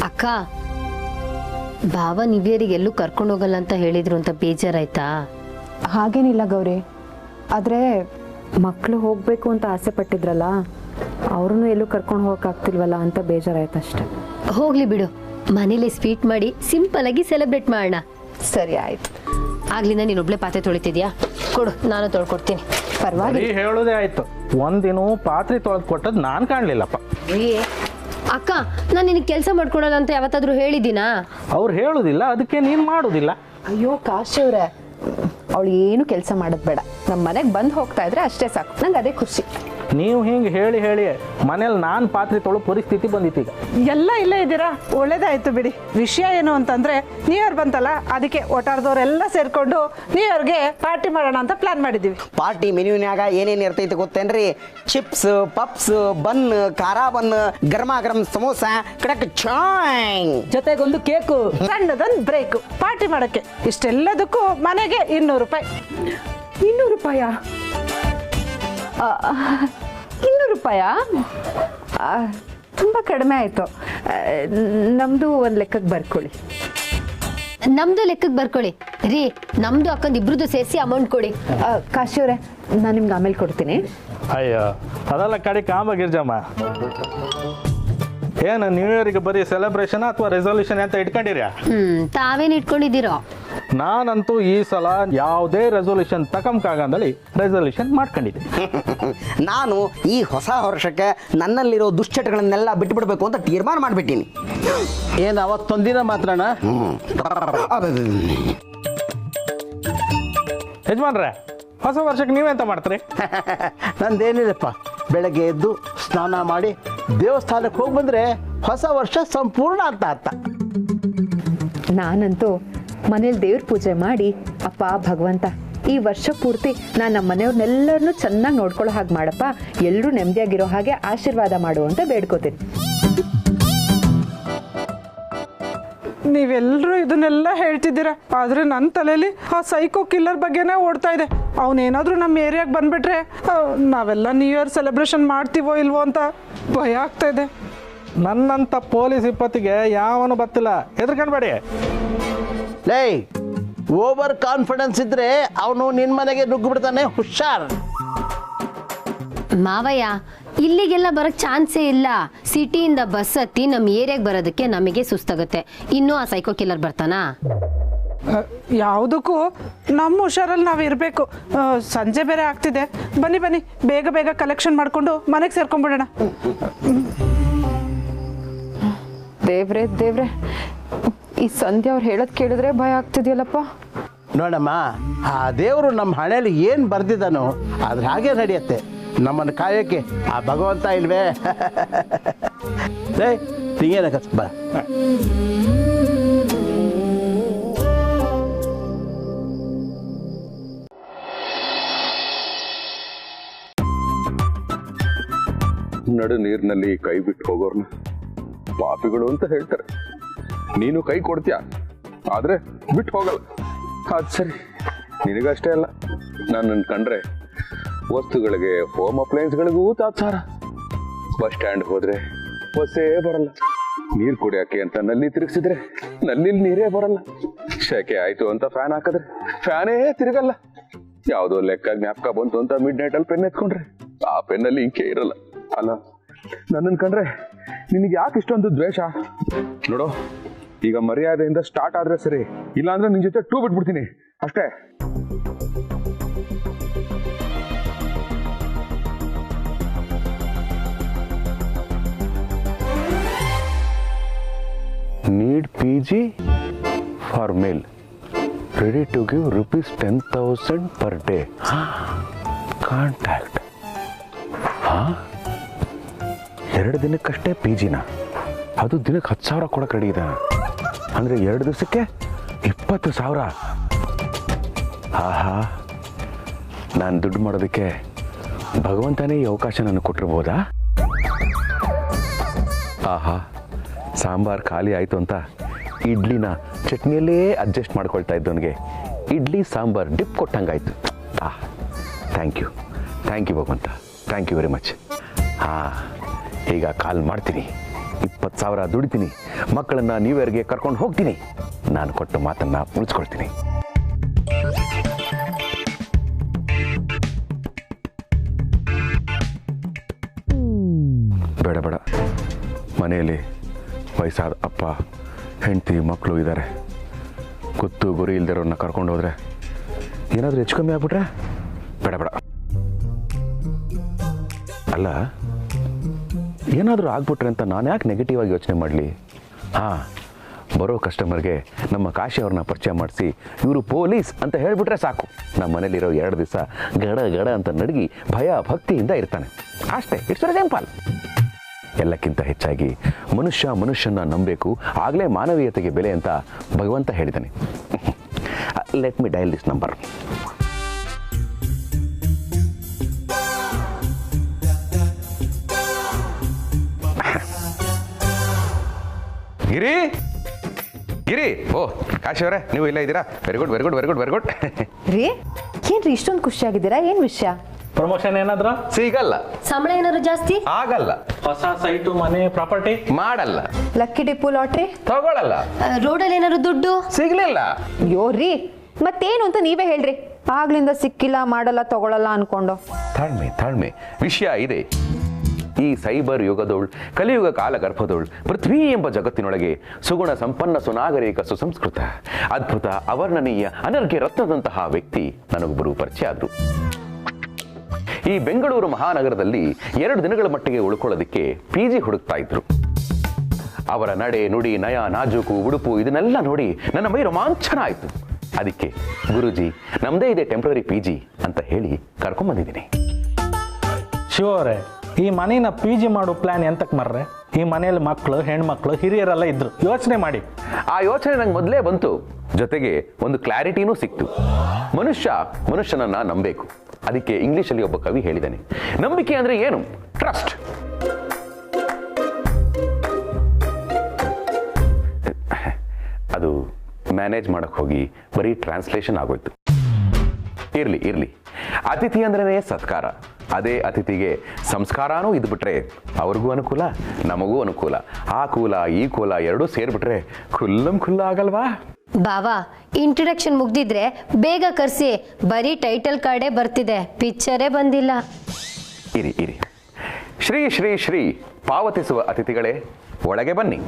ಅಕ್ಕ, ಭಾವ ನಿವ್ಯರಿಗೆ ಎಲ್ಲೂ ಕರ್ಕೊಂಡು ಹೋಗಲ್ಲ ಅಂತ ಹೇಳಿದ್ರು ಅಂತ ಬೇಜಾರಾಯ್ತಾ? ಹಾಗೇನಿಲ್ಲ ಗೌರಿ, ಆದರೆ ಮಕ್ಕಳು ಹೋಗಬೇಕು ಅಂತ ಆಸೆ ಪಟ್ಟಿದ್ರಲ್ಲ, ಅವ್ರನ್ನೂ ಎಲ್ಲೂ ಕರ್ಕೊಂಡು ಹೋಗೋಕ್ಕಾಗ್ತಿಲ್ವಲ್ಲ ಅಂತ ಬೇಜಾರಾಯ್ತು ಅಷ್ಟೆ. ಹೋಗ್ಲಿ ಬಿಡು, ಮನೇಲಿ ಸ್ವೀಟ್ ಮಾಡಿ ಸಿಂಪಲ್ ಆಗಿ ಸೆಲೆಬ್ರೇಟ್ ಮಾಡೋಣ. ಸರಿ ಆಯ್ತು. ಆಗ್ಲಿಂದ ನೀನು ಒಬ್ಳೆ ಪಾತ್ರೆ ತೊಳಿತಿದ್ಯಾ? ಕೊಡು, ನಾನು ತೊಳ್ಕೊಡ್ತೀನಿ. ಪರವಾಗಿಲ್ಲ. ಹೇಳೋದೇ ಆಯ್ತು, ಒಂದಿನ ಪಾತ್ರೆ ತೊಳೆದು ಕೊಟ್ಟದ್ದು ನಾನು ಕಾಣಲಿಲ್ಲಪ್ಪ. ಅಕ್ಕ, ನಾನು ನಿನಗೆ ಕೆಲಸ ಮಾಡ್ಕೊಡಲ್ಲ ಅಂತ ಯಾವತ್ತಾದ್ರೂ ಹೇಳಿದ್ದೀನಾ? ಅವ್ರು ಹೇಳೋದಿಲ್ಲ, ಅದಕ್ಕೆ ನೀನು ಮಾಡೋದಿಲ್ಲ. ಅಯ್ಯೋ ಕಾಶಿವ್ರೆ, ಅವಳು ಏನು ಕೆಲಸ ಮಾಡೋದು ಬೇಡ, ನಮ್ಮ ಮನೆಗೆ ಬಂದು ಹೋಗ್ತಾ ಇದ್ರೆ ಅಷ್ಟೇ ಸಾಕು, ನಂಗೆ ಅದೇ ಖುಷಿ. ನೀವು ಹಿಂಗೆ ಹೇಳಿ ಹೇಳಿ ಮನೇಲಿ ನಾನು ಪಾತ್ರೆ ತೊಳೋ ಪರಿಸ್ಥಿತಿ ಬಂದಿತ್ತು. ಈಗ ಎಲ್ಲ ಇಲ್ಲೇ ಇದ್ದೀರಾ, ಒಳ್ಳೇದಾಯ್ತು ಬಿಡಿ. ವಿಷಯ ಏನು ಅಂತಂದ್ರೆ ನ್ಯೂ ಇಯರ್ ಬಂತಲ್ಲ, ಅದಕ್ಕೆ ಒಟ್ಟಾರದವರೆಲ್ಲ ಸೇರ್ಕೊಂಡು ನ್ಯೂ ಇಯರ್ಗೆ ಪಾರ್ಟಿ ಮಾಡೋಣ ಅಂತ ಪ್ಲಾನ್ ಮಾಡಿದ್ದೀವಿ. ಪಾರ್ಟಿ ಮೆನ್ಯೂನ್ಯಾಗ ಏನೇನು ಇರ್ತೈತೆ ಗೊತ್ತೇನ್ರಿ? ಚಿಪ್ಸ್, ಪಪ್ಸ್, ಬನ್, ಖಾರ ಬನ್, ಗರಮ ಗರಂ ಸಮೋಸ, ಕಡಕ್ ಚಾಯ್, ಜೊತೆಗೊಂದು ಕೇಕು, ಸಣ್ಣದೊಂದು ಬ್ರೇಕ್ ಪಾರ್ಟಿ ಮಾಡಕ್ಕೆ. ಇಷ್ಟೆಲ್ಲದಕ್ಕೂ ಮನೆಗೆ 200 ರೂಪಾಯಿ. 200 ರೂಪಾಯ? 200 ರೂಪಾಯ ತುಂಬ ಕಡಿಮೆ ಆಯಿತು. ನಮ್ಮದು ಒಂದು ಲೆಕ್ಕಕ್ಕೆ ಬರ್ಕೊಳ್ಳಿ. ನಮ್ದು ಲೆಕ್ಕಕ್ಕೆ ಬರ್ಕೊಳ್ಳಿ ರೀ. ನಮ್ದು ಅಕ್ಕಂದು ಇಬ್ರದ್ದು ಸೇರಿಸಿ ಅಮೌಂಟ್ ಕೊಡಿ. ಕಾಶಿಯವರೇ, ನಾನು ನಿಮ್ಗೆ ಆಮೇಲೆ ಕೊಡ್ತೀನಿ. ಅಯ್ಯೋ, ಅದೆಲ್ಲ ಕಡೆ ಕಾಮ ಗಿರ್ಜಮ್ಮ. ಏನು ನ್ಯೂ ಇಯರ್ಗೆ ಬರೀ ಸೆಲೆಬ್ರೇಷನ್ ಅಥವಾ ರೆಸೊಲ್ಯೂಷನ್ ಅಂತ ಇಟ್ಕೊಂಡಿರ್ಯಾ? ತಾವೇನು ಇಟ್ಕೊಂಡಿದ್ದೀರೋ? ನಾನಂತೂ ಈ ಸಲ ಯಾವುದೇ ರೆಸೊಲ್ಯೂಷನ್ ತಗೊಂಬಕಾಗಂದಲ್ಲಿ ರೆಸೊಲ್ಯೂಷನ್ ಮಾಡ್ಕೊಂಡಿದ್ದೀನಿ. ನಾನು ಈ ಹೊಸ ವರ್ಷಕ್ಕೆ ನನ್ನಲ್ಲಿರೋ ದುಶ್ಚಟಗಳನ್ನೆಲ್ಲ ಬಿಟ್ಟುಬಿಡ್ಬೇಕು ಅಂತ ತೀರ್ಮಾನ ಮಾಡಿಬಿಟ್ಟೀನಿ. ಏನು ಅವತ್ತೊಂದಿನ ಮಾತ್ರನಾ? ಯಜಮಾನ್ರೆ, ಹೊಸ ವರ್ಷಕ್ಕೆ ನೀವೆಂತ ಮಾಡ್ತೀರಿ? ನಂದೇನಿಲ್ಲಪ್ಪ, ಬೆಳಗ್ಗೆ ಎದ್ದು ಸ್ನಾನ ಮಾಡಿ ದೇವಸ್ಥಾನಕ್ಕೆ ಹೋಗಿ ಬಂದರೆ ಹೊಸ ವರ್ಷ ಸಂಪೂರ್ಣ ಅಂತ ಅರ್ಥ. ನಾನಂತೂ ಮನೇಲಿ ದೇವ್ರ ಪೂಜೆ ಮಾಡಿ, ಅಪ್ಪ ಭಗವಂತ ಈ ವರ್ಷ ಪೂರ್ತಿ ನಾನು ನಮ್ಮ ಮನೆಯವ್ರನ್ನೆಲ್ಲರನ್ನೂ ಚೆನ್ನಾಗಿ ನೋಡ್ಕೊಳ್ಳೋ ಹಾಗೆ ಮಾಡಪ್ಪ, ಎಲ್ಲರೂ ನೆಮ್ಮದಿಯಾಗಿರೋ ಹಾಗೆ ಆಶೀರ್ವಾದ ಮಾಡು ಅಂತ ಬೇಡ್ಕೋತೀನಿ. ನೀವೆಲ್ಲರೂ ಇದನ್ನೆಲ್ಲ ಹೇಳ್ತಿದ್ದೀರಾ, ಆದರೆ ನನ್ನ ತಲೆಯಲ್ಲಿ ಆ ಸೈಕೋ ಕಿಲ್ಲರ್ ಬಗ್ಗೆನೇ ಓಡ್ತಾ ಇದೆ. ಅವನೇನಾದರೂ ನಮ್ಮ ಏರಿಯಾಗೆ ಬಂದುಬಿಟ್ರೆ ನಾವೆಲ್ಲ ನ್ಯೂ ಇಯರ್ ಸೆಲೆಬ್ರೇಷನ್ ಮಾಡ್ತೀವೋ ಇಲ್ವೋ ಅಂತ ಭಯ ಆಗ್ತಾ ಇದೆ. ನನ್ನಂಥ ಪೊಲೀಸ್ ಇಪ್ಪತ್ತಿಗೆ ಯಾವನು ಬತ್ತಿಲ್ಲ, ಹೆದರ್ಕೊಂಡ್ಬೇಡಿ. ಲೇ, ಓವರ್ ಕಾನ್ಫಿಡೆನ್ಸ್ ಇದ್ರೆ ಅವನು ನಿನ್ನ ಮನೆಗೆ ನುಗ್ಗು ಬಿಡ್ತಾನೆ, ಹುಷಾರ್. ಮಾವಯ್ಯ, ಇಲ್ಲಿಗೆಲ್ಲ ಬರೋಕ್ಕೆ ಚಾನ್ಸೇ ಇಲ್ಲ. ಸಿಟಿಯಿಂದ ಬಸ್ ಹತ್ತಿ ನಮ್ಮ ಏರಿಯಾಗೆ ಬರೋದಕ್ಕೆ ನಮಗೆ ಸುಸ್ತಾಗುತ್ತೆ. ಇನ್ನೂ ಆ ಸೈಕೋ ಕಿಲ್ಲರ್ ಬರ್ತಾನಾ? ಯಾವುದಕ್ಕೂ ನಮ್ಮ ಹುಷಾರಲ್ಲಿ ನಾವು ಇರಬೇಕು. ಸಂಜೆ ಬೇರೆ ಆಗ್ತಿದೆ, ಬನ್ನಿ ಬನ್ನಿ ಬೇಗ ಬೇಗ ಕಲೆಕ್ಷನ್ ಮಾಡಿಕೊಂಡು ಮನೆಗೆ ಸೇರ್ಕೊಂಡ್ಬಿಡೋಣ. ದೇವ್ರೆ ದೇವ್ರೆ, ಈ ಸಂಧ್ಯಾ ಅವ್ರು ಹೇಳೋದು ಕೇಳಿದ್ರೆ ಭಯ ಆಗ್ತಿದೆಯಲ್ಲಪ್ಪ. ನೋಡಮ್ಮ, ಆ ದೇವರು ನಮ್ಮ ಹಣೆಯಲ್ಲಿ ಏನು ಬರ್ದಿದ್ದಾನೋ ಅದ್ರ ಹಾಗೆ ನಡೆಯುತ್ತೆ. ನಮ್ಮನ್ನು ಕಾಯೋಕ್ಕೆ ಆ ಭಗವಂತ ಇಲ್ವೇ? ಲೇ, ಹಿಂಗೇನಕ್ಕ ಬಾ. ನಡು ನೀರಿನಲ್ಲಿ ಕೈ ಬಿಟ್ಟು ಹೋಗೋರ್ನ ಪಾಪಿಗಳು ಅಂತ ಹೇಳ್ತಾರೆ. ನೀನು ಕೈ ಕೊಡ್ತೀಯ, ಆದ್ರೆ ಬಿಟ್ಟು ಹೋಗಲ್ಲ. ಅದು ಸರಿ, ನಿನಗಷ್ಟೇ ಅಲ್ಲ, ನಾನು ಕಂಡ್ರೆ ವಸ್ತುಗಳಿಗೆ, ಹೋಮ್ ಅಪ್ಲಯನ್ಸ್ಗಳಿಗೂ ತಾತ್ಸಾರ. ಬಸ್ ಸ್ಟ್ಯಾಂಡ್ ಹೋದ್ರೆ ಬಸ್ಸೇ ಬರಲ್ಲ. ನೀರು ಕುಡಿಯೋಕೆ ಅಂತ ನಲ್ಲಿ ತಿರುಗಿಸಿದ್ರೆ ನಲ್ಲಿ ನೀರೇ ಬರಲ್ಲ. ಶೆಕೆ ಆಯ್ತು ಅಂತ ಫ್ಯಾನ್ ಹಾಕಿದ್ರೆ ಫ್ಯಾನೇ ತಿರುಗಲ್ಲ. ಯಾವುದೋ ಲೆಕ್ಕ ಜ್ಞಾಪಕ ಬಂತು ಅಂತ ಮಿಡ್ ನೈಟ್ ಅಲ್ಲಿ ಪೆನ್ ಎತ್ಕೊಂಡ್ರೆ ಆ ಪೆನ್ನಲ್ಲಿ ಇಂಕೆ ಇರಲ್ಲ. ಅಲ್ಲ, ನನ್ನನ್ ಕಂಡ್ರೆ ನಿನಗೆ ಯಾಕೆ ಇಷ್ಟೊಂದು ದ್ವೇಷ? ನೋಡೋ, ಈಗ ಮರ್ಯಾದೆಯಿಂದ ಸ್ಟಾರ್ಟ್ ಆದ್ರೆ ಸರಿ, ಇಲ್ಲಾಂದ್ರೆ ನಿನ್ ಜೊತೆ ಟೂ ಬಿಟ್ಬಿಡ್ತೀನಿ ಅಷ್ಟೇ. Need PG for male. Ready to give ₹10,000 per day. Contact. ಎರಡು ದಿನಕ್ಕಷ್ಟೇ PGನ, ಅದು ದಿನಕ್ಕೆ 10,000 ಕೊಡಕ್ಕೆ ರೆಡಿ ಇದೆ. ಅಂದರೆ 2 ದಿವಸಕ್ಕೆ 20,000. ಆಹಾ, ನಾನು ದುಡ್ಡು ಮಾಡೋದಕ್ಕೆ ಭಗವಂತನೇ ಈ ಅವಕಾಶ ನನಗೆ ಕೊಟ್ಟಿರ್ಬೋದಾ? ಆಹಾ, ಸಾಂಬಾರು ಖಾಲಿ ಆಯಿತು ಅಂತ ಇಡ್ಲಿನ ಚಟ್ನಿಯಲ್ಲೇ ಅಡ್ಜಸ್ಟ್ ಮಾಡ್ಕೊಳ್ತಾ ಇದ್ದವನಿಗೆ ಇಡ್ಲಿ ಸಾಂಬಾರು ಡಿಪ್ ಕೊಟ್ಟಂಗಾಯ್ತು. ಥ್ಯಾಂಕ್ ಯು ಭಗವಂತ, ಥ್ಯಾಂಕ್ ಯು ವೆರಿ ಮಚ್. ಈಗ ಕಾಲ್ ಮಾಡ್ತೀನಿ, 20,000 ದುಡಿತೀನಿ, ಮಕ್ಕಳನ್ನ ನ್ಯೂ ಇಯರ್ಗೆ ಕರ್ಕೊಂಡು ಹೋಗ್ತೀನಿ. ನಾನು ಕೊಟ್ಟ ಮಾತನ್ನ ಉಳಿಸ್ಕೊಳ್ತೀನಿ. ಬೇಡ ಬೇಡ, ಮನೆಯಲ್ಲಿ ವಯಸ್ಸಾದ ಅಪ್ಪ, ಹೆಂಡತಿ, ಮಕ್ಕಳು ಇದ್ದಾರೆ. ಗೊತ್ತು ಗುರಿ ಇಲ್ದಿರೋನ್ನ ಕರ್ಕೊಂಡು ಹೋದ್ರೆ ಏನಾದರೂ ಹೆಚ್ಚು ಕಮ್ಮಿ ಆಗ್ಬಿಟ್ರೆ ಬೇಡ ಬೇಡ. ಅಲ್ಲ, ಏನಾದರೂ ಆಗ್ಬಿಟ್ರೆ ಅಂತ ನಾನು ಯಾಕೆ ನೆಗೆಟಿವ್ ಆಗಿ ಯೋಚನೆ ಮಾಡಲಿ? ಹಾಂ, ಬರೋ ಕಸ್ಟಮರ್ಗೆ ನಮ್ಮ ಕಾಶಿ ಅವ್ರನ್ನ ಪರಿಚಯ ಮಾಡಿಸಿ ಇವರು ಪೊಲೀಸ್ ಅಂತ ಹೇಳಿಬಿಟ್ರೆ ಸಾಕು. ನಮ್ಮ ಮನೇಲಿರೋ 2 ದಿವಸ ಗಡ ಗಡ ಅಂತ ನಡಗಿ ಭಯ ಭಕ್ತಿಯಿಂದ ಇರ್ತಾನೆ ಅಷ್ಟೇ. It's very simple. ಎಲ್ಲಕ್ಕಿಂತ ಹೆಚ್ಚಾಗಿ ಮನುಷ್ಯನ ನಂಬಬೇಕು, ಆಗಲೇ ಮಾನವೀಯತೆಗೆ ಬೆಲೆ ಅಂತ ಭಗವಂತ ಹೇಳಿದ್ದಾನೆ. Let me dial this number. Giri Giri, ಓ ಕಾಶಿ ಅವರೇ, ನೀವು ಇಲ್ಲ ಇದ್ದೀರಾ? Very good very good very good very good. ರೀ, ಏನ್ರಿ ಇಷ್ಟೊಂದು ಖುಷಿಯಾಗಿದ್ದೀರಾ? ಏನು ವಿಷಯ? ಪ್ರಮೋಷನ್ ಏನಾದ್ರು ಸಿಗಲ್ಲ, ಸಂಬಳ ಏನಾದ್ರು ಜಾಸ್ತಿ? ಆಗಲ್ಲ, ಹೊಸ ಸೈಟು, ಮನೆ, ಪ್ರಾಪರ್ಟಿ ಮಾಡಲ್ಲ, ಲಕ್ಕಿ ಡಿಪೋ ಲಾಟ್ರಿ ತಗೊಳ್ಳಲ್ಲ, ರೋಡಲ್ಲಿ ಏನಾದ್ರು ದುಡ್ಡು? ಸಿಗ್ಲಿಲ್ಲ. ಅಯ್ಯೋ ರೀ, ಮತ್ತೇನು ಅಂತ ನೀವೇ ಹೇಳ್ರಿ. ಆಗ್ಲಿಂದ ಸಿಕ್ಕಿಲ್ಲ, ಮಾಡಲ್ಲ, ತಗೊಳಲ್ಲ ಅನ್ಕೊಂಡು. ತಾಳ್ಮೆ ವಿಷಯ ಇದೆ. ಈ ಸೈಬರ್ ಯುಗದೋಳ್, ಕಲಿಯುಗ ಕಾಲ ಗರ್ಭದೋಳ್, ಪೃಥ್ವಿ ಎಂಬ ಜಗತ್ತಿನೊಳಗೆ ಸುಗುಣ ಸಂಪನ್ನ ಸುನಾಗರಿಕ ಸುಸಂಸ್ಕೃತ ಅದ್ಭುತ ಅವರ್ಣನೀಯ ಅನರ್ಘ್ಯ ರತ್ನದಂತಹ ವ್ಯಕ್ತಿ ನನಗೊಬ್ಬರು ಪರಿಚಯ ಆದ್ರು. ಈ ಬೆಂಗಳೂರು ಮಹಾನಗರದಲ್ಲಿ 2 ದಿನಗಳ ಮಟ್ಟಿಗೆ ಉಳ್ಕೊಳ್ಳೋದಕ್ಕೆ PG ಹುಡುಕ್ತಾ ಇದ್ರು. ಅವರ ನಡೆ ನುಡಿ ನಯ ನಾಜೂಕು ಉಡುಪು ಇದನ್ನೆಲ್ಲ ನೋಡಿ ನನ್ನ ಮೈ ರೋಮಾಂಚನ ಆಯಿತು. ಅದಕ್ಕೆ ಗುರುಜಿ, ನಮ್ದೇ ಇದೆ ಟೆಂಪ್ರರಿ PG ಅಂತ ಹೇಳಿ ಕರ್ಕೊಂಡ್ಬಂದಿದ್ದೀನಿ. ಶಿವ ಅವರೇ, ಈ ಮನೇನ PG ಮಾಡೋ ಪ್ಲಾನ್ ಎಂತಕ್ಕೆ ಮರ್ರೆ? ಈ ಮನೆಯಲ್ಲಿ ಮಕ್ಕಳು, ಹೆಣ್ಮಕ್ಳು, ಹಿರಿಯರೆಲ್ಲ ಇದ್ರು. ಯೋಚನೆ ಮಾಡಿ. ಆ ಯೋಚನೆ ನಂಗೆ ಮೊದಲೇ ಬಂತು. ಜೊತೆಗೆ ಒಂದು ಕ್ಲಾರಿಟಿನೂ ಸಿಕ್ತು. ಮನುಷ್ಯನನ್ನ ನಂಬೇಕು. ಅದಕ್ಕೆ ಇಂಗ್ಲಿಷಲ್ಲಿ ಒಬ್ಬ ಕವಿ ಹೇಳಿದ್ದಾನೆ, ನಂಬಿಕೆ ಅಂದ್ರೆ ಏನು? ಟ್ರಸ್ಟ್. ಅದು ಮ್ಯಾನೇಜ್ ಮಾಡಕ್ ಹೋಗಿ ಬರೀ ಟ್ರಾನ್ಸ್ಲೇಷನ್ ಆಗೋಯ್ತು. ಇರ್ಲಿ, ಅತಿಥಿ ಅಂದ್ರೇ ಸತ್ಕಾರ. ಅದೇ ಅತಿಥಿಗೆ ಸಂಸ್ಕಾರನೂ ಇದ್ಬಿಟ್ರೆ ಅವ್ರಿಗೂ ಅನುಕೂಲ, ನಮಗೂ ಅನುಕೂಲ. ಆ ಕೂಲ ಈ ಕೂಲ ಎರಡೂ ಸೇರ್ಬಿಟ್ರೆ ಖುಲ್ಲ ಆಗಲ್ವಾ? ಬಾವಾ, ಇಂಟ್ರಡಕ್ಷನ್ ಮುಗ್ದಿದ್ರೆ ಬೇಗ ಕರ್ಸಿ. ಬರೀ ಟೈಟಲ್ ಕಾರ್ಡೇ ಬರ್ತಿದೆ, ಪಿಕ್ಚರೇ ಬಂದಿಲ್ಲ. ಇರಿ. ಶ್ರೀ ಪಾವತಿಸುವ ಅತಿಥಿಗಳೇ, ಒಳಗೆ ಬನ್ನಿ.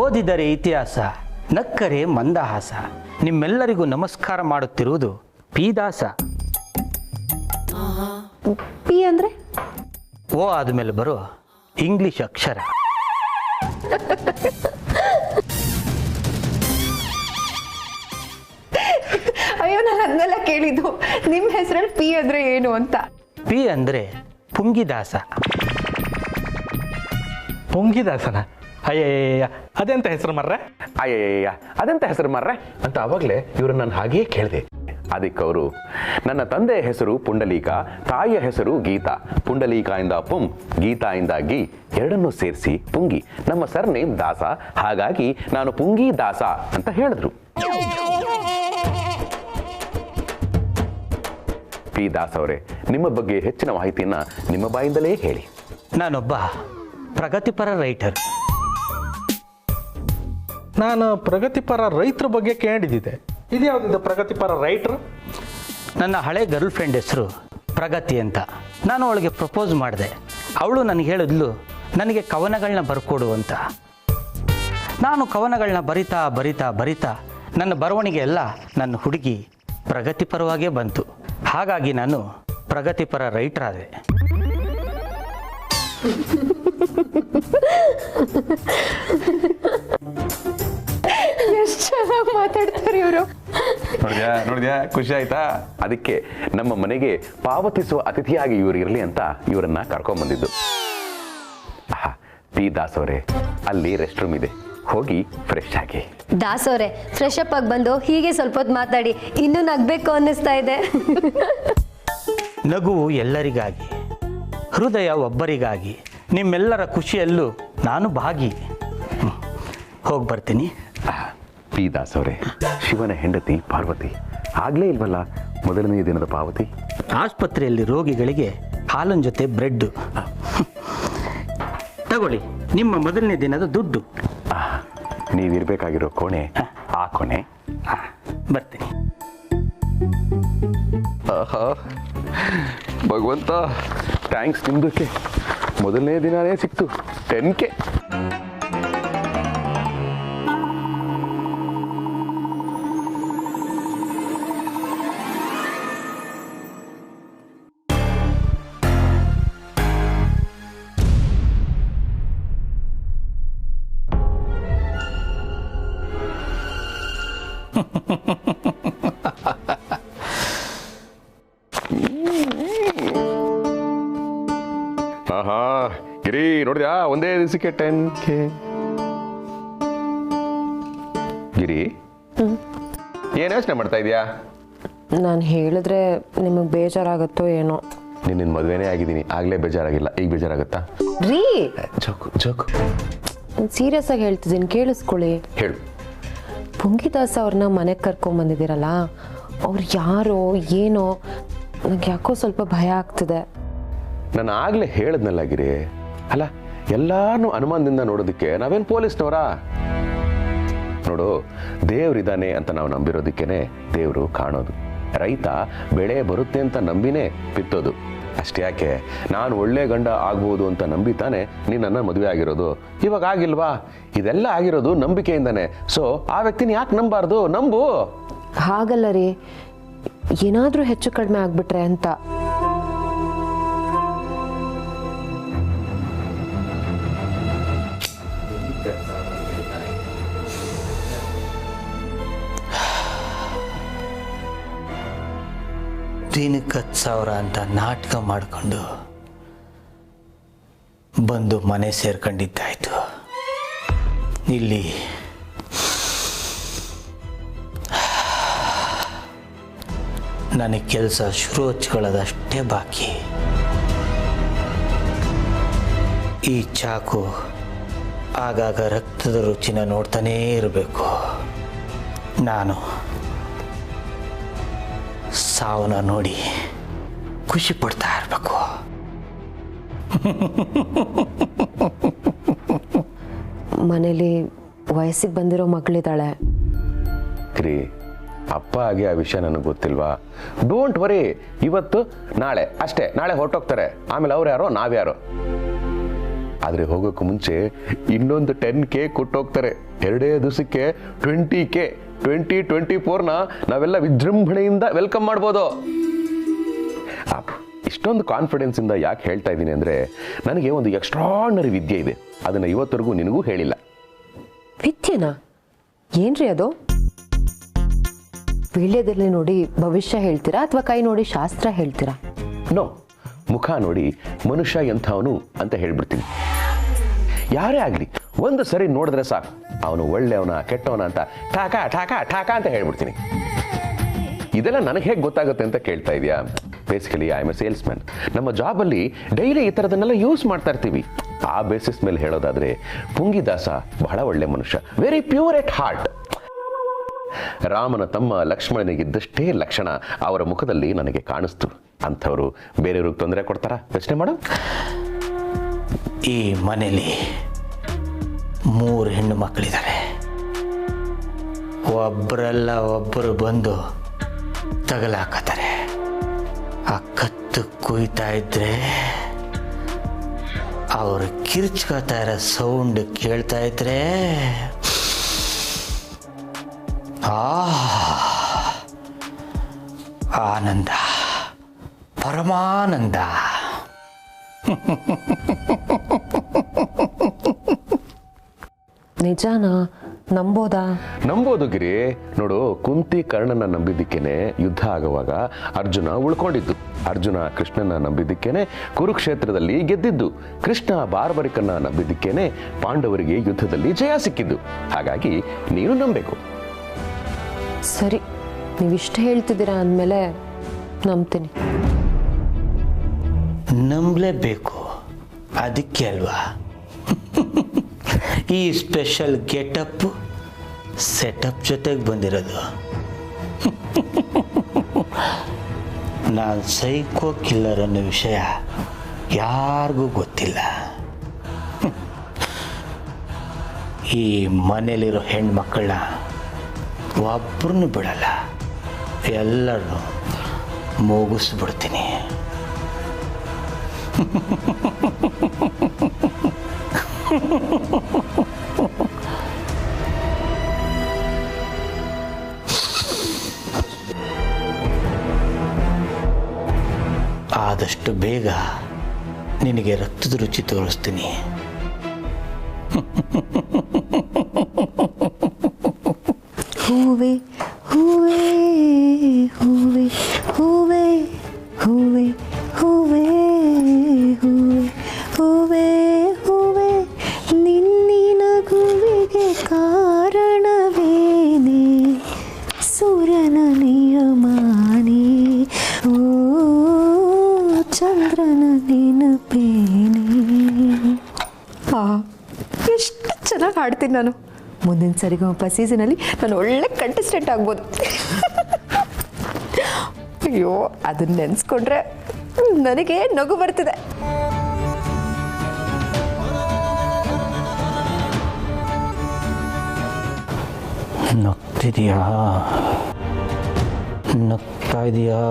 ಓದಿದರೆ ಇತಿಹಾಸ, ನಕ್ಕರೆ ಮಂದಹಾಸ. ನಿಮ್ಮೆಲ್ಲರಿಗೂ ನಮಸ್ಕಾರ ಮಾಡುತ್ತಿರುವುದು ಪಿ ದಾಸ. ಪಿ ಅಂದ್ರೆ? ಓ ಆದಮೇಲೆ ಬರೋ ಇಂಗ್ಲಿಷ್ ಅಕ್ಷರ. ಅಯ್ಯೋ, ನಾನು ಅದನ್ನೆಲ್ಲ ಕೇಳಿದ್ದು. ನಿಮ್ಮ ಹೆಸರಲ್ಲಿ ಪಿ ಅಂದ್ರೆ ಏನು ಅಂತ. ಪಿ ಅಂದರೆ ಪುಂಗಿದಾಸ. ಪುಂಗಿದಾಸನ? ಅಯ್ಯಯ್ಯ, ಅದೆಂತ ಹೆಸರು ಮರ್ರೆ? ಅದೆಂತ ಹೆಸರು ಮಾರ್ರೆ ಅಂತ ಅವಾಗಲೇ ಇವರು ನಾನು ಹಾಗೆಯೇ ಕೇಳಿದೆ. ಅದಕ್ಕವರು, ನನ್ನ ತಂದೆಯ ಹೆಸರು ಪುಂಡಲೀಕ, ತಾಯಿಯ ಹೆಸರು ಗೀತಾ. ಪುಂಡಲೀಕ ಇಂದ ಪುಂ, ಗೀತಾ ಇಂದ ಗಿ, ಎರಡನ್ನೂ ಸೇರಿಸಿ ಪುಂಗಿ. ನಮ್ಮ ಸರ್ನೇಮ್ ದಾಸ, ಹಾಗಾಗಿ ನಾನು ಪುಂಗಿ ದಾಸ ಅಂತ ಹೇಳಿದ್ರು. ಪಿ ದಾಸ್ ಅವರೇ, ನಿಮ್ಮ ಬಗ್ಗೆ ಹೆಚ್ಚಿನ ಮಾಹಿತಿಯನ್ನ ನಿಮ್ಮ ಬಾಯಿಂದಲೇ ಹೇಳಿ. ನಾನೊಬ್ಬ ಪ್ರಗತಿಪರ ರೈಟರ್. ನಾನು ಪ್ರಗತಿಪರ ರೈತರ ಬಗ್ಗೆ ಕೇಳಿದ್ದಿದೆ. ಇದು ಯಾವುದಿದೆ ಪ್ರಗತಿಪರ ರೈಟ್ರು? ನನ್ನ ಹಳೆ ಗರ್ಲ್ ಫ್ರೆಂಡ್ ಹೆಸರು ಪ್ರಗತಿ ಅಂತ. ನಾನು ಅವಳಿಗೆ ಪ್ರಪೋಸ್ ಮಾಡಿದೆ. ಅವಳು ನನಗೆ ಹೇಳಿದ್ಲು, ನನಗೆ ಕವನಗಳನ್ನ ಬರ್ಕೊಡು ಅಂತ. ನಾನು ಕವನಗಳನ್ನ ಬರಿತಾ ನನ್ನ ಬರವಣಿಗೆ ಎಲ್ಲ ನನ್ನ ಹುಡುಗಿ ಪ್ರಗತಿಪರವಾಗೇ ಬಂತು. ಹಾಗಾಗಿ ನಾನು ಪ್ರಗತಿಪರ ರೈಟರ್ ಆದೆ. ಎಷ್ಟು ಚೆನ್ನಾಗಿ ಮಾತಾಡ್ತಾರೆ ಇವರು. ನೋಡಿದ್ಯಾ, ಖುಷಿ ಆಯ್ತಾ? ಅದಕ್ಕೆ ನಮ್ಮ ಮನೆಗೆ ಪಾವತಿಸುವ ಅತಿಥಿಯಾಗಿ ಇವರು ಇರಲಿ ಅಂತ ಇವರನ್ನ ಕರ್ಕೊಂಡ್ಬಂದಿದ್ದು. ಪಿ ದಾಸ್ ಅವರೇ, ಅಲ್ಲಿ ರೆಸ್ಟ್ ರೂಮ್ ಇದೆ, ಹೋಗಿ ಫ್ರೆಶ್ ಆಗಿ. ದಾಸ್ ಅವರೇ, ಫ್ರೆಶ್ ಅಪ್ ಆಗಿ ಬಂದು ಹೀಗೆ ಸ್ವಲ್ಪ ಹೊತ್ತು ಮಾತಾಡಿ. ಇನ್ನೂ ನಗ್ಬೇಕು ಅನ್ನಿಸ್ತಾ ಇದೆ. ನಗುವು ಎಲ್ಲರಿಗಾಗಿ, ಹೃದಯ ಒಬ್ಬರಿಗಾಗಿ, ನಿಮ್ಮೆಲ್ಲರ ಖುಷಿಯಲ್ಲೂ ನಾನು ಭಾಗಿ. ಹೋಗಿ ಬರ್ತೀನಿ. ಪಿ ದಾಸ್ ಅವರೇ, ಶಿವನ ಹೆಂಡತಿ ಪಾರ್ವತಿ ಆಗ್ಲೇ ಇಲ್ವಲ್ಲ ಮೊದಲನೇ ದಿನದ ಪಾವತಿ? ಆಸ್ಪತ್ರೆಯಲ್ಲಿ ರೋಗಿಗಳಿಗೆ ಹಾಲಿನ ಜೊತೆ ಬ್ರೆಡ್ಡು. ತಗೊಳ್ಳಿ ನಿಮ್ಮ ಮೊದಲನೇ ದಿನದ ದುಡ್ಡು. ನೀವಿರ್ಬೇಕಾಗಿರೋ ಕೋಣೆ ಆ ಕೊನೆ. ಬರ್ತೀನಿ. ಆಹಾ, ಭಗವಂತ ಥ್ಯಾಂಕ್ಸ್ ನಿಮ್ದಕ್ಕೆ. ಮೊದಲನೇ ದಿನನೇ ಸಿಕ್ತು 10K. ಆಹಾ ಗಿರಿ, ನೋಡಿದ್ಯಾ ಒಂದೇ ದಿವಸಕ್ಕೆ 10K. ಗಿರಿ, ಏನ್ ಯೋಚನೆ ಮಾಡ್ತಾ ಇದೀಯಾ? ನಾನು ಹೇಳಿದ್ರೆ ನಿಮಗೆ ಬೇಜಾರಾಗುತ್ತೋ ಏನೋ. ನಿನ್ನ ಮದುವೆನೇ ಆಗಿದ್ದೀನಿ, ಆಗ್ಲೇ ಬೇಜಾರಾಗಿಲ್ಲ, ಈಗ ಬೇಜಾರಾಗುತ್ತಾ? ರೀ, ಜೋಕು ಜೋಕು. ಸೀರಿಯಸ್ ಆಗಿ ಹೇಳ್ತಿದ್ದೀನಿ, ಕೇಳಿಸ್ಕೊಳ್ಳಿ. ಹೇಳು. ಪುಂಗಿದಾಸ್ ಅವ್ರನ್ನ ಮನೆಗೆ ಕರ್ಕೊಂಬಂದಿದ್ದೀರಲ್ಲ, ಅವ್ರು ಯಾರೋ ಏನೋ, ನನಗೆ ಯಾಕೋ ಸ್ವಲ್ಪ ಭಯ ಆಗ್ತಿದೆ. ನಾನು ಆಗ್ಲೇ ಹೇಳದ್ನಲ್ಲ ಗಿರಿ, ಅಲ್ಲ ಎಲ್ಲಾನು ಅನುಮಾನದಿಂದ ನೋಡೋದಕ್ಕೆ ನಾವೇನು ಪೊಲೀಸ್ನವರಾ? ನೋಡು, ದೇವ್ರಿದ್ದಾನೆ ಅಂತ ನಾವು ನಂಬಿರೋದಕ್ಕೇನೆ ದೇವರು ಕಾಣೋದು. ರೈತ ಬೆಳೆ ಬರುತ್ತೆ ಅಂತ ನಂಬಿನೇ ಬಿತ್ತೋದು. ಅಷ್ಟೇ ಯಾಕೆ ನಾನು ಒಳ್ಳೆ ಗಂಡ ಆಗ್ಬೋದು ಅಂತ ನಂಬಿತಾನೆ ನೀನನ್ನ ಮದುವೆ ಆಗಿರೋದು. ಇವಾಗ ಆಗಿಲ್ವಾ? ಇದೆಲ್ಲ ಆಗಿರೋದು ನಂಬಿಕೆಯಿಂದಾನೆ. ಸೊ ಆ ವ್ಯಕ್ತಿನ ಯಾಕೆ ನಂಬಾರ್ದು? ನಂಬು. ಹಾಗಲ್ಲ ರೀ, ಏನಾದರೂ ಹೆಚ್ಚು ಕಡಿಮೆ ಆಗ್ಬಿಟ್ರೆ ಅಂತ. ದಿನಕ್ಕೆ 10,000 ಅಂತ ನಾಟಕ ಮಾಡಿಕೊಂಡು ಬಂದು ಮನೆ ಸೇರ್ಕೊಂಡಿದ್ದಾಯ್ತು. ಇಲ್ಲಿ ನನಗೆ ಕೆಲಸ ಶುರು ಹಚ್ಕೊಳ್ಳೋದಷ್ಟೇ ಬಾಕಿ. ಈ ಚಾಕು ಆಗಾಗ ರಕ್ತದ ರುಚಿನ ನೋಡ್ತಾನೇ ಇರಬೇಕು. ನಾನು ಸಾವನ್ನ ನೋಡಿ ಖುಷಿ ಪಡ್ತಾ ಇರಬೇಕು. ಮನೇಲಿ ವಯಸ್ಸಿಗೆ ಬಂದಿರೋ ಮಗಳಿದ್ದಾಳೆ. ಕ್ರಿ, ಅಪ್ಪ ಆಗಿ ಆ ವಿಷಯ ನನಗೆ ಗೊತ್ತಿಲ್ವಾ? ಡೋಂಟ್ ವರಿ, ಇವತ್ತು ನಾಳೆ ಅಷ್ಟೇ, ನಾಳೆ ಹೊರಟೋಗ್ತಾರೆ. ಆಮೇಲೆ ಅವ್ರು ಯಾರೋ ನಾವ್ಯಾರೋ. ಆದರೆ ಹೋಗೋಕ್ಕೂ ಮುಂಚೆ ಇನ್ನೊಂದು 10K ಕೊಟ್ಟೋಗ್ತಾರೆ. 2 ದಿವಸಕ್ಕೆ 20K. 2024ನ ನಾವೆಲ್ಲ ವಿಜೃಂಭಣೆಯಿಂದ ವೆಲ್ಕಮ್ ಮಾಡ್ಬೋದು. ಇಷ್ಟೊಂದು ಕಾನ್ಫಿಡೆನ್ಸ್ ಇಂದ ಯಾಕೆ ಹೇಳ್ತಾ ಇದ್ದೀನಿ ಅಂದರೆ, ನನಗೆ ಒಂದು ಎಕ್ಸ್ಟ್ರಾರ್ಡಿನರಿ ವಿದ್ಯೆ ಇದೆ. ಅದನ್ನು ಇವತ್ತರೆಗೂ ನಿನಗೂ ಹೇಳಿಲ್ಲ. ವಿದ್ಯೆನಾ? ಏನ್ರಿ ಅದು? ವೀಳ್ಯದಲ್ಲಿ ನೋಡಿ ಭವಿಷ್ಯ ಹೇಳ್ತೀರಾ ಅಥವಾ ಕೈ ನೋಡಿ ಶಾಸ್ತ್ರ ಹೇಳ್ತೀರಾ? ನೋ, ಮುಖ ನೋಡಿ ಮನುಷ್ಯ ಎಂಥವನು ಅಂತ ಹೇಳ್ಬಿಡ್ತೀನಿ. ಯಾರೇ ಆಗಲಿ ಒಂದು ಸರಿ ನೋಡಿದ್ರೆ ಸಾಕು, ಅವನು ಒಳ್ಳೆಯವನ ಕೆಟ್ಟವನ ಅಂತ ಠಾಕ ಠಾಕ ಠಾಕ ಅಂತ ಹೇಳ್ಬಿಡ್ತೀನಿ. ಇದೆಲ್ಲ ನನಗೆ ಹೇಗೆ ಗೊತ್ತಾಗುತ್ತೆ ಅಂತ ಕೇಳ್ತಾ ಇದೆಯಾ? Basically I am A sales man. ನಮ್ಮ ಜಾಬಲ್ಲಿ ಡೈಲಿ ಈ ಥರದನ್ನೆಲ್ಲ ಯೂಸ್ ಮಾಡ್ತಾ ಇರ್ತೀವಿ. ಆ ಬೇಸಿಸ್ ಮೇಲೆ ಹೇಳೋದಾದರೆ ಪುಂಗಿದಾಸ ಬಹಳ ಒಳ್ಳೆ ಮನುಷ್ಯ, ವೆರಿ ಪ್ಯೂರ್ ಎಟ್ ಹಾರ್ಟ್. ರಾಮನ ತಮ್ಮ ಲಕ್ಷ್ಮಣನಿಗಿದ್ದಷ್ಟೇ ಲಕ್ಷಣ ಅವರ ಮುಖದಲ್ಲಿ ನನಗೆ ಕಾಣಿಸ್ತು. ಅಂಥವರು ಬೇರೆಯವ್ರಿಗೆ ತೊಂದರೆ ಕೊಡ್ತಾರಾ? ಯೋಚನೆ ಮಾಡು. ಈ ಮನೇಲಿ 3 ಹೆಣ್ಣು ಮಕ್ಕಳಿದ್ದಾರೆ. ಒಬ್ಬರಲ್ಲ ಒಬ್ಬರು ಬಂದು ತಗಲಾಕತ್ತಾರೆ. ಆ ಕತ್ತು ಕುಯ್ತಾ ಇದ್ರೆ ಅವರು ಕಿರ್ಚ್ಕೋತಾ ಇರೋ ಸೌಂಡ್ ಕೇಳ್ತಾ ಇದ್ರೆ ಆನಂದ, ಪರಮಾನಂದ. ನಿಜಾನಾ? ನಂಬೋದಾ? ನಂಬೋದು ಗಿರಿ. ನೋಡು, ಕುಂತಿ ಕರ್ಣನ ನಂಬಿದ್ದಕ್ಕೇನೆ ಯುದ್ಧ ಆಗುವಾಗ ಅರ್ಜುನ ಉಳ್ಕೊಂಡಿದ್ದು. ಅರ್ಜುನ ಕೃಷ್ಣನ ನಂಬಿದ್ದಕ್ಕೇನೆ ಕುರುಕ್ಷೇತ್ರದಲ್ಲಿ ಗೆದ್ದಿದ್ದು. ಕೃಷ್ಣ ಬಾರ್ಬರಿಕನ್ನ ನಂಬಿದ್ದಕ್ಕೇನೆ ಪಾಂಡವರಿಗೆ ಯುದ್ಧದಲ್ಲಿ ಜಯ ಸಿಕ್ಕಿದ್ದು. ಹಾಗಾಗಿ ನೀನು ನಂಬೇಕು. ಸರಿ, ನೀವಿಷ್ಟು ಹೇಳ್ತಿದ್ದೀರಾ ಅಂದಮೇಲೆ ನಂಬ್ತೀನಿ. ನಂಬಲೇಬೇಕು. ಅದಕ್ಕೆ ಅಲ್ವಾ ಈ ಸ್ಪೆಷಲ್ ಗೆಟಪ್ ಸೆಟಪ್ ಜೊತೆಗೆ ಬಂದಿರೋದು. ನಾನು ಸೈಕೋ ಕಿಲ್ಲರ್ ಅನ್ನೋ ವಿಷಯ ಯಾರಿಗೂ ಗೊತ್ತಿಲ್ಲ. ಈ ಮನೇಲಿರೋ ಹೆಣ್ಮಕ್ಕಳನ್ನ ಒಬ್ಬರನ್ನು ಬಿಡಲ್ಲ, ಎಲ್ಲರನ್ನು ಮುಗಿಸ್ಬಿಡ್ತೀನಿ. ಆದಷ್ಟು ಬೇಗ ನಿನಗೆ ರಕ್ತದ ರುಚಿ ತೋರಿಸ್ತೀನಿ. ಹೂವೆ ಹೂವೆ ಹೂವೆ ಹೂವೆ ಹೂವೆ ಹೂವೆ ಹೂವೆ ಹೂವೆ ಹೂವೆ ನಿನ್ನಿನ ಗುವಿಗೆ ಕಾರಣವೇನೆ ಸೂರ್ಯನ ನಿಯಮಾನೆ ಓ ಚಂದ್ರನ ನೆನಪೇನೆ. ಎಷ್ಟು ಚೆನ್ನಾಗಿ ಹಾಡ್ತೀನಿ ನಾನು. ಮುಂದಿನ ಸರಿಗಮಪ ಸೀಸನಲ್ಲಿ ನಾನು ಒಳ್ಳೆ ಕಂಟೆಸ್ಟೆಂಟ್ ಆಗ್ಬೋದು. ಅಯ್ಯೋ ಅದನ್ನ ನೆನೆಸ್ಕೊಂಡ್ರೆ ನನಗೆ ನಗು ಬರ್ತಿದೆ. ನಗ್ತಿದೀಯಾ? ನಗ್ತಾ ಇದೀಯಾ?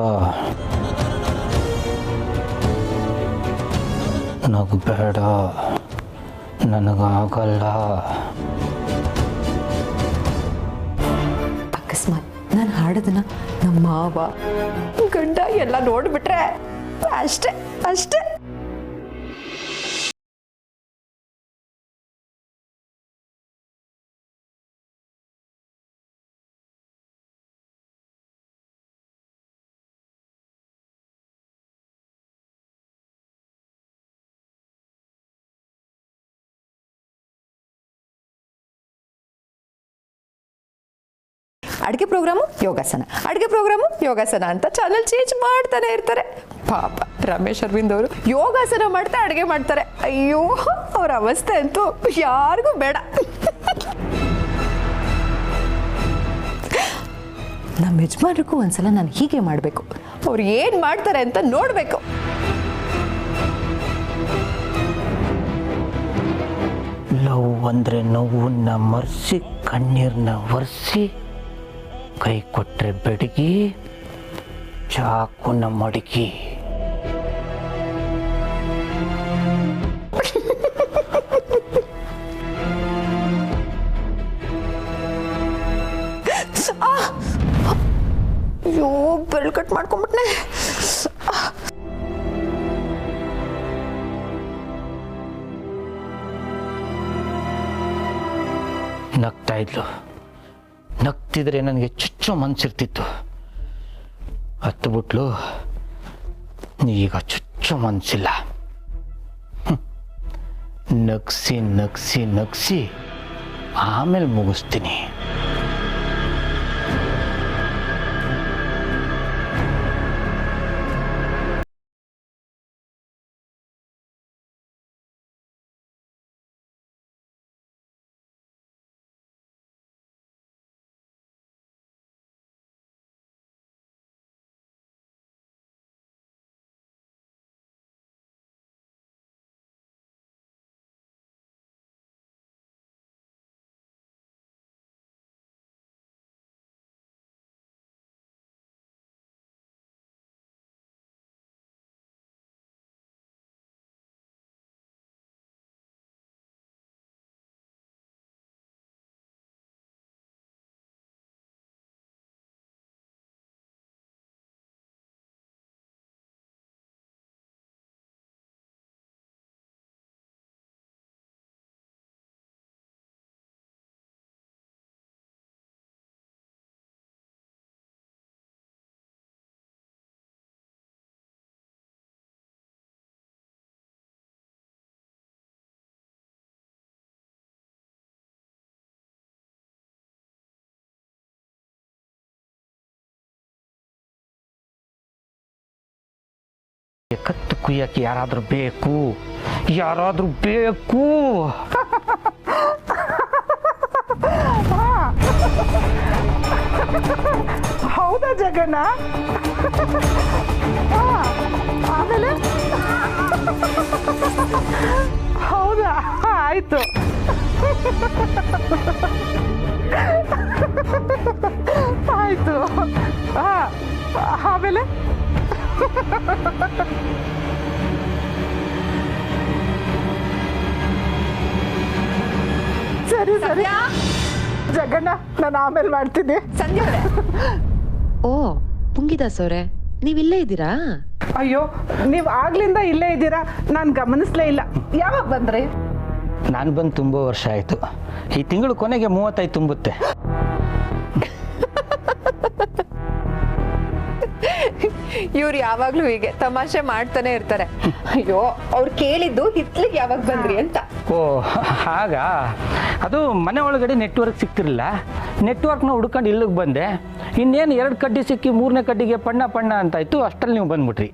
ನಗಬೇಡ, ನನಗಾಗಲ್ಲ. ಅಕಸ್ಮಾತ್ ನಾನು ಹಾಡೋದನ್ನ ನಮ್ಮ ಮಾವ ಗಂಡ ಎಲ್ಲ ನೋಡ್ಬಿಟ್ರೆ ಅಷ್ಟೇ ಅಷ್ಟೇ. ಅಡುಗೆ ಪ್ರೋಗ್ರಾಮು ಯೋಗಾಸನ, ಅಡುಗೆ ಪ್ರೋಗ್ರಾಮು ಯೋಗಾಸನ ಅಂತ ಚಾನಲ್ ಚೇಂಜ್ ಮಾಡ್ತಾನೆ ಇರ್ತಾರೆ. ಪಾಪ ರಮೇಶ್ ಅರವಿಂದ್ ಅವರು ಯೋಗಾಸನ ಮಾಡ್ತಾ ಅಡುಗೆ ಮಾಡ್ತಾರೆ. ಅಯ್ಯೋ ಅವ್ರ ಅವಸ್ಥೆ ಅಂತೂ ಯಾರಿಗೂ ಬೇಡ. ನಮ್ಮ ಯಜಮಾನ್ರಿಗೂ ಒಂದ್ಸಲ ನಾನು ಹೀಗೆ ಮಾಡಬೇಕು, ಅವ್ರು ಏನು ಮಾಡ್ತಾರೆ ಅಂತ ನೋಡಬೇಕು. ಲವ್ ಅಂದರೆ ನೋವನ್ನ ಮರೆಸಿ ಕಣ್ಣೀರನ್ನ ಒರೆಸಿ ಕೈ ಕೊಟ್ಟರೆ ಬೆಡಗಿ ಚಾಕುನ ಮಡಗಿ. ಅಯ್ಯೋ ಬೆರಳು ಕಟ್ ಮಾಡ್ಕೊಂಡ್ಬಿಟ್ನೆ. ನಗ್ತಾ ಇದ್ಲು. ನಗ್ತಿದ್ರೆ ನನಗೆ ಚುಚ್ಚೋ ಮನ್ಸಿರ್ತಿತ್ತು. ಹತ್ತು ಬಿಟ್ಲು, ಈಗ ಚುಚ್ಚೋ ಮನ್ಸಿಲ್ಲ. ನಗ್ಸಿ ನಗ್ಸಿ ನಗ್ಸಿ ಆಮೇಲೆ ಮುಗಿಸ್ತೀನಿ. ಕತ್ತು ಕುಯ್ಯಕ್ಕೆ ಯಾರಾದರೂ ಬೇಕು, ಯಾರಾದರೂ ಬೇಕು. ಹೌದಾ ಜಗಣ್ಣ? ಆಮೇಲೆ ಹೌದಾ, ಆಯ್ತು. ಆಯ್ತು. ಆಮೇಲೆ ಸರಿ ಸರಿ ಜಗಣ್ಣ, ನಾನು ಆಮೇಲೆ ಮಾಡ್ತೀನಿ. ಸಂಧ್ಯಾ ಅವರೇ, ಓ ಪುಂಗಿದಾಸ್ ಅವರೇ, ನೀವಿಲ್ಲೇ ಇದ್ದೀರಾ? ಅಯ್ಯೋ, ನೀವು ಆಗ್ಲಿಂದ ಇಲ್ಲೇ ಇದ್ದೀರಾ, ನಾನು ಗಮನಿಸ್ಲೇ ಇಲ್ಲ. ಯಾವಾಗ ಬಂದ್ರಿ? ನಾನು ಬಂದು ತುಂಬ ವರ್ಷ ಆಯಿತು. ಈ ತಿಂಗಳು ಕೊನೆಗೆ 35 ತುಂಬುತ್ತೆ. ಇವ್ರು ಯಾವಾಗ್ಲೂ ಹೀಗೆ ತಮಾಷೆ ಮಾಡ್ತಾನೆ ಇರ್ತಾರೆ. ಅಯ್ಯೋ, ಅವ್ರು ಕೇಳಿದ್ದು ಹಿತ್ಲಿಗೆ ಯಾವಾಗ ಬಂದ್ರಿ ಅಂತ. ಓ ಹಾಗಾ? ಅದು ಮನೆ ಒಳಗಡೆ ನೆಟ್ವರ್ಕ್ ಸಿಗ್ತಿರಲಿಲ್ಲ, ನೆಟ್ವರ್ಕ್ನ ಹುಡ್ಕೊಂಡು ಇಲ್ಲಿಗೆ ಬಂದೆ. ಇನ್ನೇನು 2 ಕಡ್ಡಿ ಸಿಕ್ಕಿ 3ನೇ ಕಡ್ಡಿಗೆ ಪಣ್ಣ ಪಣ್ಣ ಅಂತಾಯ್ತು, ಅಷ್ಟರಲ್ಲಿ ನೀವು ಬಂದ್ಬಿಟ್ರಿ.